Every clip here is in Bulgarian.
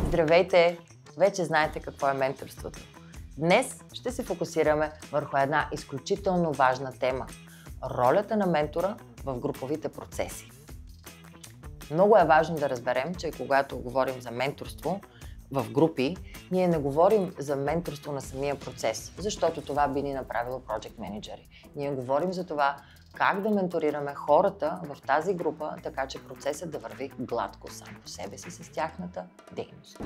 Здравейте! Вече знаете какво е менторството. Днес ще се фокусираме върху една изключително важна тема – ролята на ментора в груповите процеси. Много е важно да разберем, че когато говорим за менторство в групи, ние не говорим за менторство на самия процес, защото това би ни направило project менеджери. Ние говорим за това как да менторираме хората в тази група, така че процесът да върви гладко сам по себе си с тяхната дейност.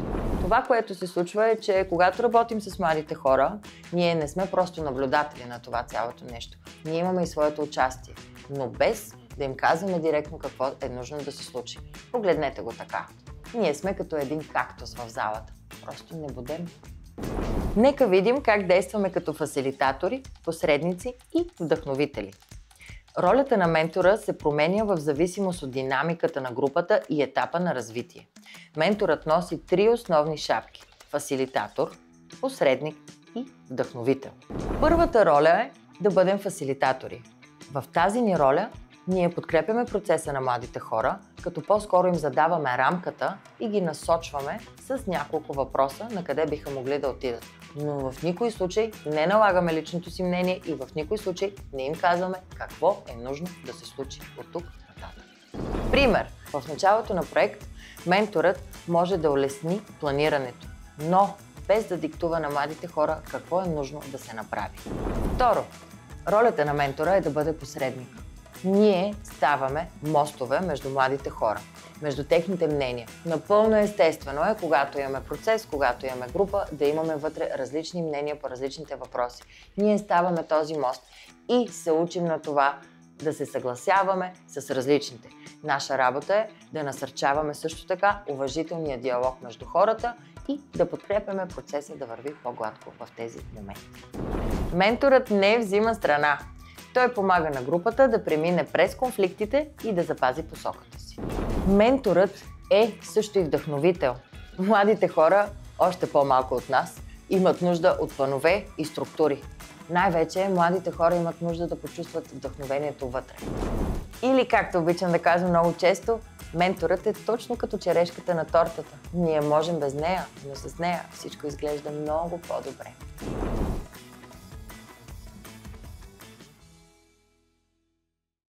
Това, което се случва е, че когато работим с младите хора, ние не сме просто наблюдатели на това цялото нещо. Ние имаме и своето участие, но без да им казваме директно какво е нужно да се случи. Погледнете го така. Ние сме като един кактус в залата. Просто не будем. Нека видим как действаме като фасилитатори, посредници и вдъхновители. Ролята на ментора се променя в зависимост от динамиката на групата и етапа на развитие. Менторът носи три основни шапки – фасилитатор, посредник и вдъхновител. Първата роля е да бъдем фасилитатори. В тази ни роля ние подкрепяме процеса на младите хора, като по-скоро им задаваме рамката и ги насочваме с няколко въпроса на къде биха могли да отидат. Но в никой случай не налагаме личното си мнение и в никой случай не им казваме какво е нужно да се случи от тук нататък. Пример. В началото на проект менторът може да улесни планирането, но без да диктува на младите хора какво е нужно да се направи. Второ. Ролята на ментора е да бъде посредник. Ние ставаме мостове между младите хора, между техните мнения. Напълно естествено е, когато имаме процес, когато имаме група, да имаме вътре различни мнения по различните въпроси. Ние ставаме този мост и се учим на това да се съгласяваме с различните. Наша работа е да насърчаваме също така уважителния диалог между хората и да подкрепяме процеса да върви по-гладко в тези моменти. Менторът не взима страна. Той помага на групата да премине през конфликтите и да запази посоката си. Менторът е също и вдъхновител. Младите хора, още по-малко от нас, имат нужда от планове и структури. Най-вече младите хора имат нужда да почувстват вдъхновението вътре. Или, както обичам да казвам много често, менторът е точно като черешката на тортата. Ние можем без нея, но с нея всичко изглежда много по-добре.